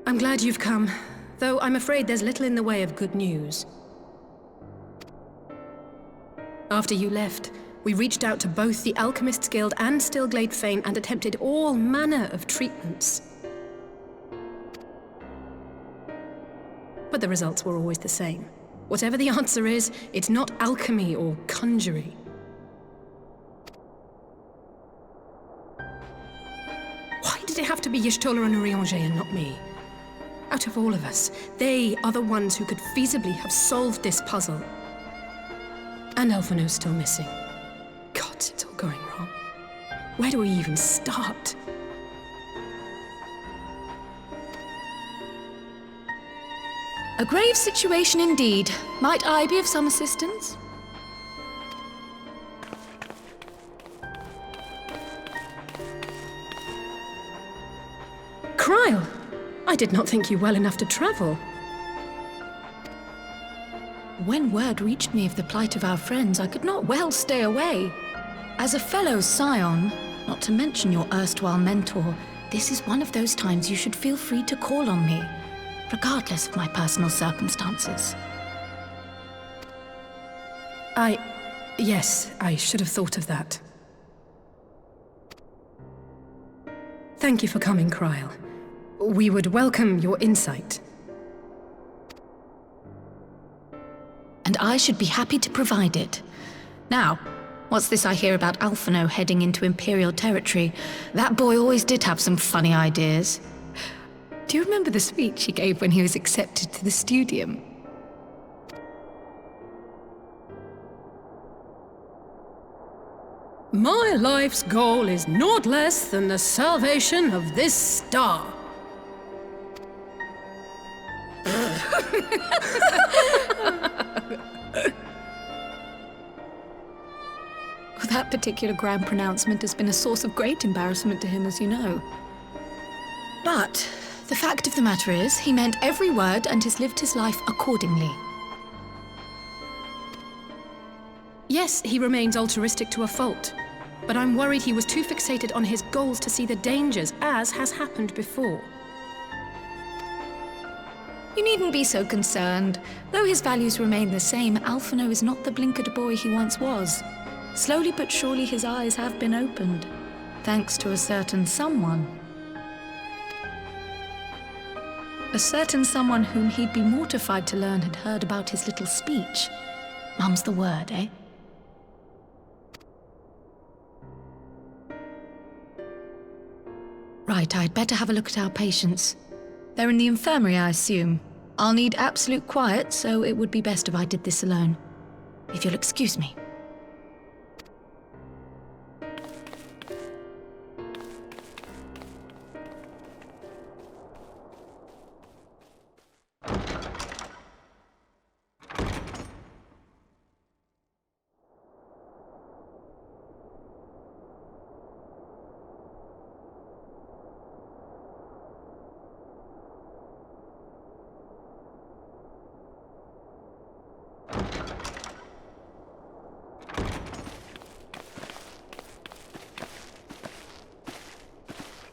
I'm glad you've come, though I'm afraid there's little in the way of good news. After you left, we reached out to both the Alchemists Guild and Stillglade Fane and attempted all manner of treatments. But the results were always the same. Whatever the answer is, it's not alchemy or conjury. Why did it have to be Y'shtola and Urianger and not me? Out of all of us, they are the ones who could feasibly have solved this puzzle. And Alphino's still missing. God, it's all going wrong. Where do we even start? A grave situation indeed. Might I be of some assistance? Cryle! I did not think you well enough to travel. When word reached me of the plight of our friends, I could not well stay away. As a fellow scion, not to mention your erstwhile mentor, this is one of those times you should feel free to call on me, regardless of my personal circumstances. Yes, I should have thought of that. Thank you for coming, Cryle. We would welcome your insight. And I should be happy to provide it. Now, what's this I hear about Alphino heading into Imperial territory? That boy always did have some funny ideas. Do you remember the speech he gave when he was accepted to the Studium? My life's goal is naught less than the salvation of this star. That particular grand pronouncement has been a source of great embarrassment to him, as you know. But the fact of the matter is, he meant every word and has lived his life accordingly. Yes, he remains altruistic to a fault, but I'm worried he was too fixated on his goals to see the dangers, as has happened before. You needn't be so concerned. Though his values remain the same, Alphino is not the blinkered boy he once was. Slowly but surely his eyes have been opened, thanks to a certain someone. A certain someone whom he'd be mortified to learn had heard about his little speech. Mum's the word, eh? Right, I'd better have a look at our patients. They're in the infirmary, I assume. I'll need absolute quiet, so it would be best if I did this alone. If you'll excuse me.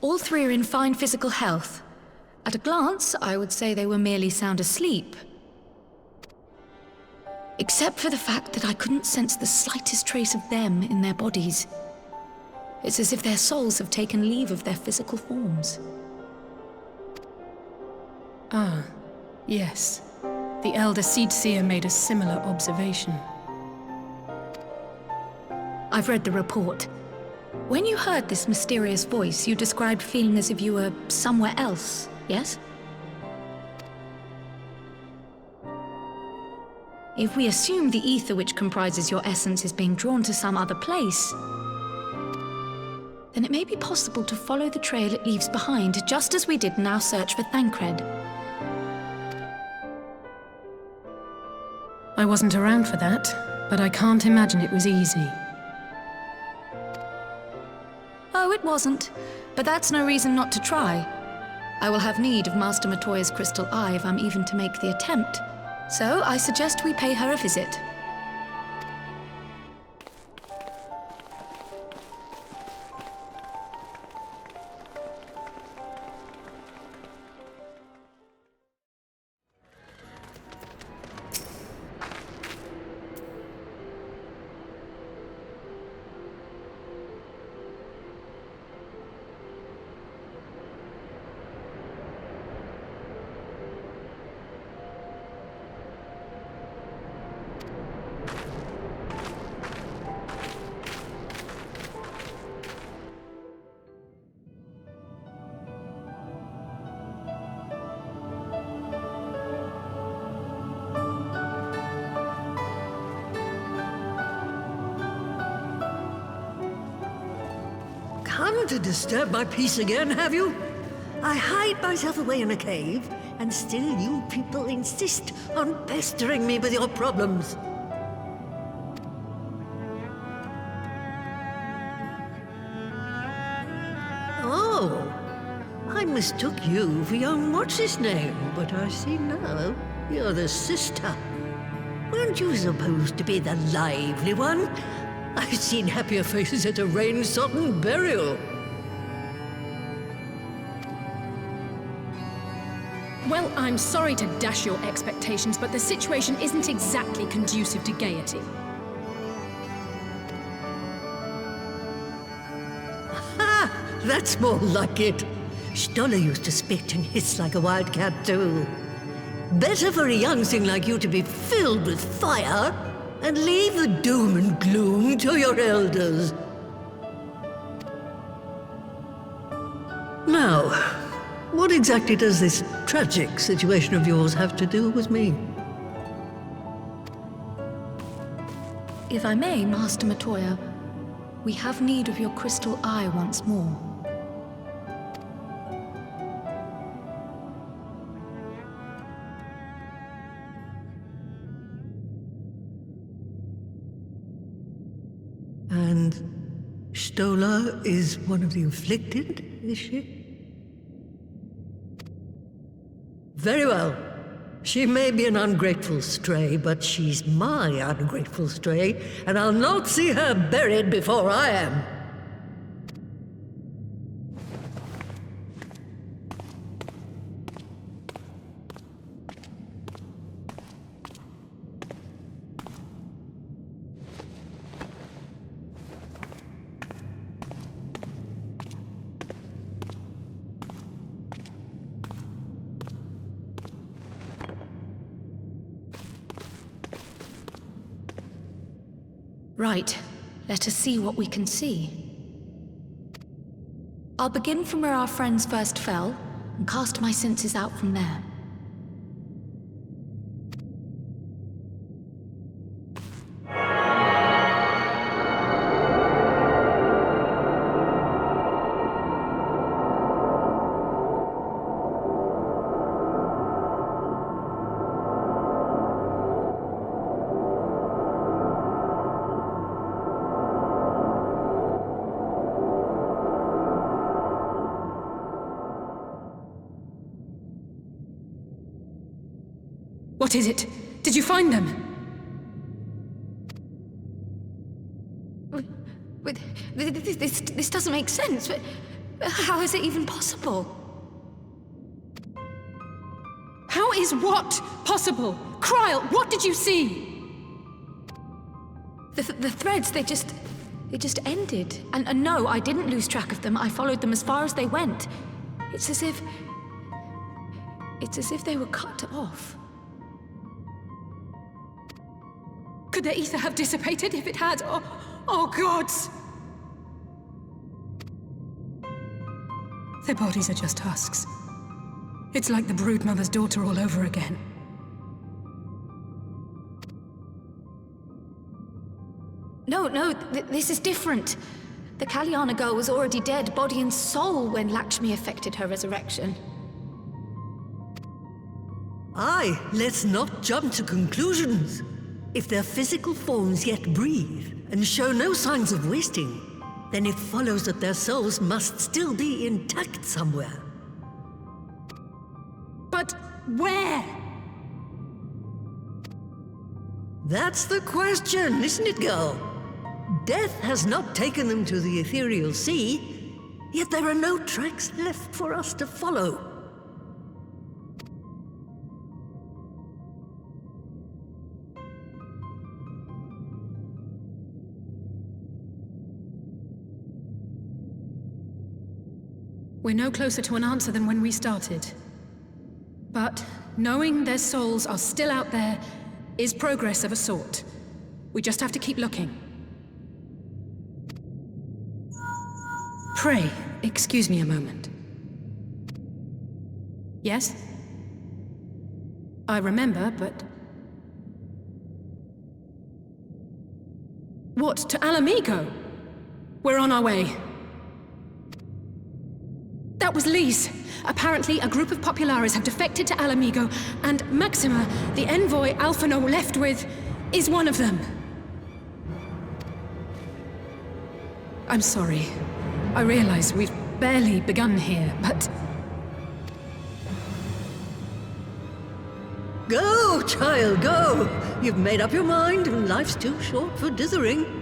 All three are in fine physical health. At a glance, I would say they were merely sound asleep. Except for the fact that I couldn't sense the slightest trace of them in their bodies. It's as if their souls have taken leave of their physical forms. Ah, yes. The Elder Seedseer made a similar observation. I've read the report. When you heard this mysterious voice, you described feeling as if you were somewhere else, yes? If we assume the ether which comprises your essence is being drawn to some other place, then it may be possible to follow the trail it leaves behind, just as we did in our search for Thancred. I wasn't around for that, but I can't imagine it was easy. Oh, it wasn't. But that's no reason not to try. I will have need of Master Matoya's crystal eye if I'm even to make the attempt. So I suggest we pay her a visit. come to disturb my peace again, have you? I hide myself away in a cave, and still you people insist on pestering me with your problems. Oh, I mistook you for young what's-his-name, but I see now you're the sister. Weren't you supposed to be the lively one? I've seen happier faces at a rain-sodden burial. Well, I'm sorry to dash your expectations, but the situation isn't exactly conducive to gaiety. Ha! That's more like it. Stoller used to spit and hiss like a wildcat too. Better for a young thing like you to be filled with fire and leave the doom and gloom to your elders. Now, what exactly does this tragic situation of yours have to do with me? If I may, Master Matoya, we have need of your crystal eye once more. And Stoller is one of the afflicted, is she? Very well. She may be an ungrateful stray, but she's my ungrateful stray, and I'll not see her buried before I am. Right. Let us see what we can see. I'll begin from where our friends first fell, and cast my senses out from there. What is it? Did you find them? This doesn't make sense. How is it even possible? How is what possible? Kryl, what did you see? The threads, they just ended. And no, I didn't lose track of them. I followed them as far as they went. It's as if they were cut off. Could their ether have dissipated? If it had, oh gods! Their bodies are just husks. It's like the broodmother's daughter all over again. No, this is different. The Kalyana girl was already dead, body and soul, when Lakshmi effected her resurrection. Aye, let's not jump to conclusions. If their physical forms yet breathe and show no signs of wasting, then it follows that their souls must still be intact somewhere. But where? That's the question, isn't it, girl? Death has not taken them to the ethereal sea, yet there are no tracks left for us to follow. We're no closer to an answer than when we started. But knowing their souls are still out there is progress of a sort. We just have to keep looking. Pray, excuse me a moment. Yes? I remember, but... What, to Alamigo? We're on our way. That was Lee's. Apparently, a group of Populares have defected to Alamigo, and Maxima, the envoy Alphino left with, is one of them. I'm sorry. I realize we've barely begun here, but... Go, child, go! You've made up your mind, and life's too short for dithering.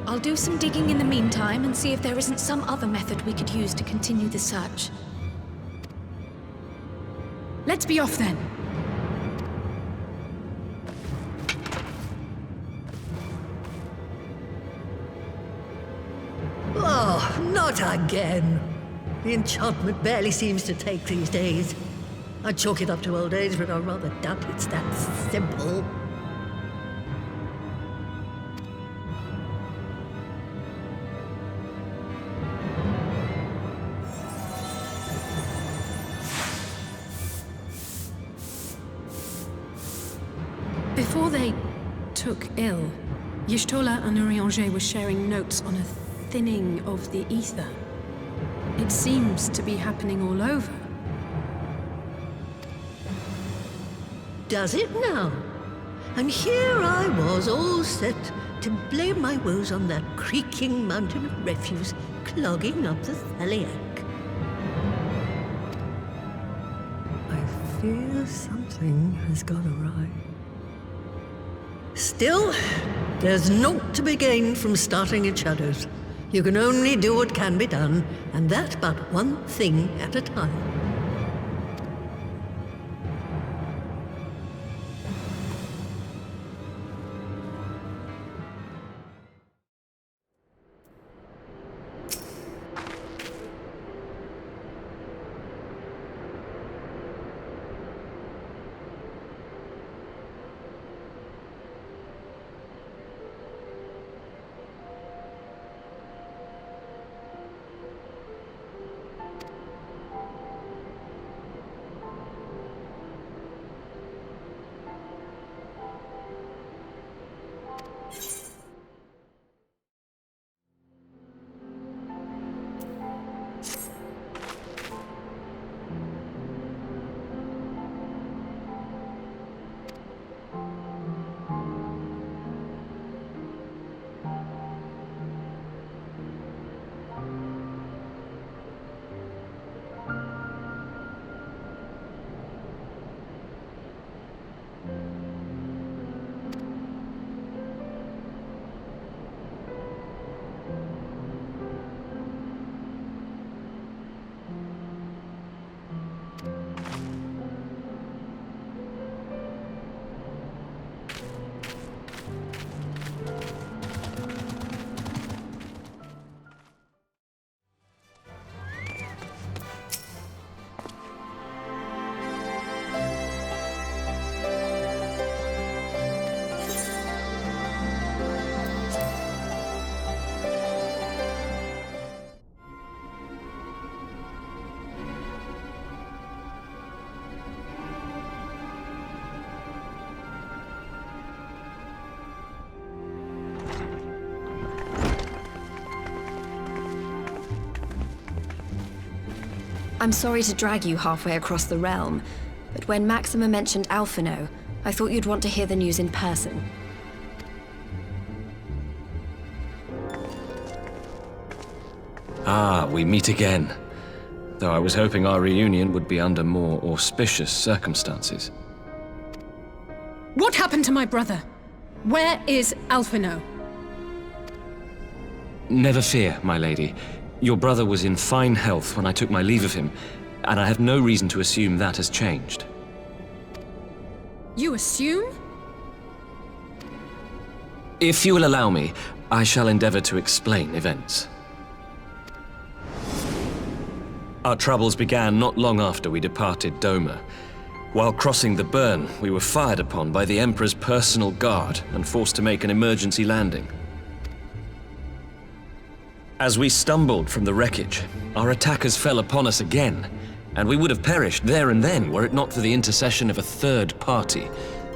I'll do some digging in the meantime and see if there isn't some other method we could use to continue the search. Let's be off then. Oh, not again. The enchantment barely seems to take these days. I chalk it up to old age, but I rather doubt it's that simple. Before they took ill, Y'shtola and Urianger were sharing notes on a thinning of the ether. It seems to be happening all over. Does it now? And here I was, all set to blame my woes on that creaking mountain of refuse clogging up the Thaliac. I fear something has gone awry. Still, there's naught to be gained from starting in shadows. You can only do what can be done, and that but one thing at a time. I'm sorry to drag you halfway across the realm, but when Maxima mentioned Alphino, I thought you'd want to hear the news in person. Ah, we meet again. Though I was hoping our reunion would be under more auspicious circumstances. What happened to my brother? Where is Alphino? Never fear, my lady. Your brother was in fine health when I took my leave of him, and I have no reason to assume that has changed. You assume? If you will allow me, I shall endeavor to explain events. Our troubles began not long after we departed Doma. While crossing the burn, we were fired upon by the Emperor's personal guard and forced to make an emergency landing. As we stumbled from the wreckage, our attackers fell upon us again, and we would have perished there and then were it not for the intercession of a third party,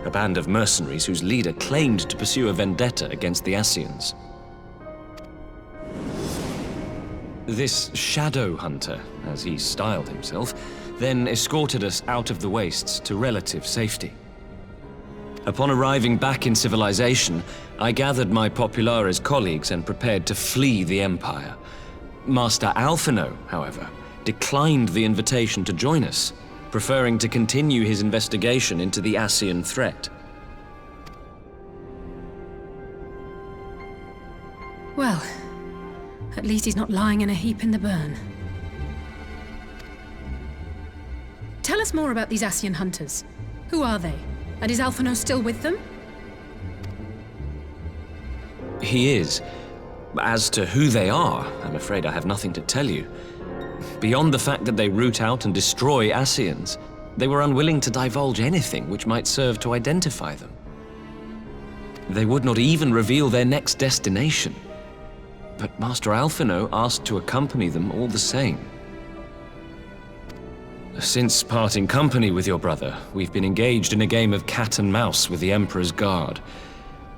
a band of mercenaries whose leader claimed to pursue a vendetta against the Ascians. This shadow hunter, as he styled himself, then escorted us out of the wastes to relative safety. Upon arriving back in civilization, I gathered my Populares colleagues and prepared to flee the Empire. Master Alphino, however, declined the invitation to join us, preferring to continue his investigation into the Ascian threat. Well, at least he's not lying in a heap in the burn. Tell us more about these Ascian hunters. Who are they? And is Alphino still with them? He is. As to who they are, I'm afraid I have nothing to tell you. Beyond the fact that they root out and destroy Ascians, they were unwilling to divulge anything which might serve to identify them. They would not even reveal their next destination. But Master Alphino asked to accompany them all the same. Since parting company with your brother, we've been engaged in a game of cat and mouse with the Emperor's Guard.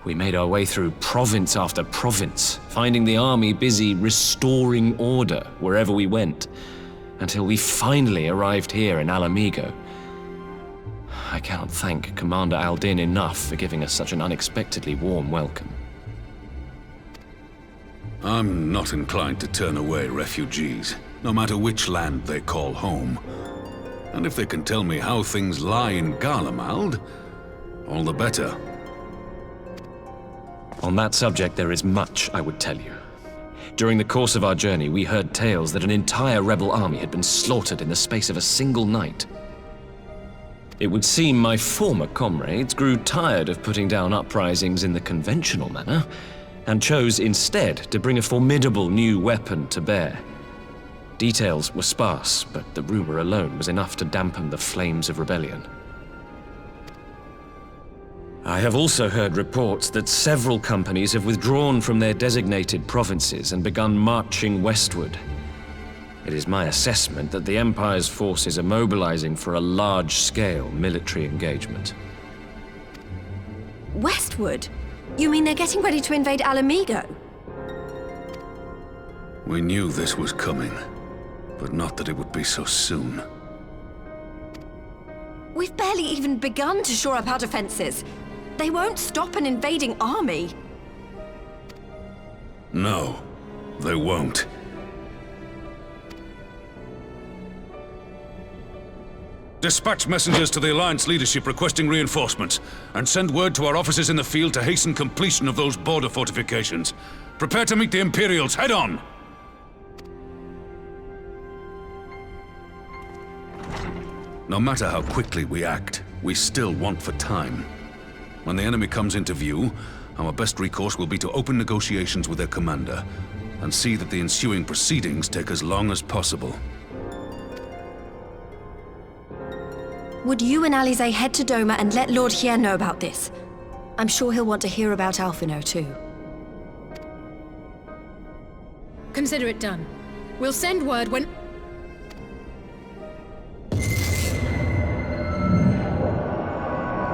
We made our way through province after province, finding the army busy restoring order wherever we went, until we finally arrived here in Alamigo. I cannot thank Commander Aldin enough for giving us such an unexpectedly warm welcome. I'm not inclined to turn away refugees, no matter which land they call home. And if they can tell me how things lie in Garlemald, all the better. On that subject, there is much I would tell you. During the course of our journey, we heard tales that an entire rebel army had been slaughtered in the space of a single night. It would seem my former comrades grew tired of putting down uprisings in the conventional manner, and chose instead to bring a formidable new weapon to bear. Details were sparse, but the rumor alone was enough to dampen the flames of rebellion. I have also heard reports that several companies have withdrawn from their designated provinces and begun marching westward. It is my assessment that the Empire's forces are mobilizing for a large-scale military engagement. Westward? You mean they're getting ready to invade Alamigo? We knew this was coming, but not that it would be so soon. We've barely even begun to shore up our defenses. They won't stop an invading army. No, they won't. Dispatch messengers to the Alliance leadership requesting reinforcements, and send word to our officers in the field to hasten completion of those border fortifications. Prepare to meet the Imperials head on! No matter how quickly we act, we still want for time. When the enemy comes into view, our best recourse will be to open negotiations with their commander, and see that the ensuing proceedings take as long as possible. Would you and Alize head to Doma and let Lord Hien know about this? I'm sure he'll want to hear about Alphino too. Consider it done. We'll send word when...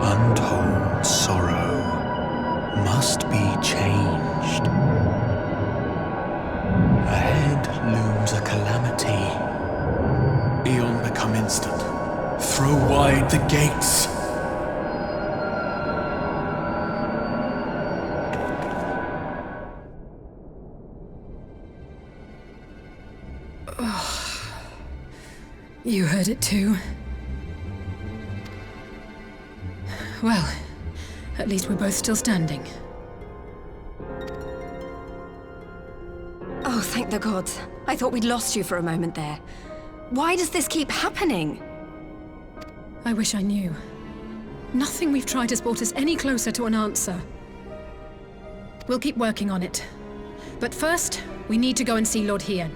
Untold sorrow must be changed. Ahead looms a calamity. Eon become instant. Throw wide the gates. You heard it too. Well, at least we're both still standing. Oh, thank the gods. I thought we'd lost you for a moment there. Why does this keep happening? I wish I knew. Nothing we've tried has brought us any closer to an answer. We'll keep working on it. But first, we need to go and see Lord Hien.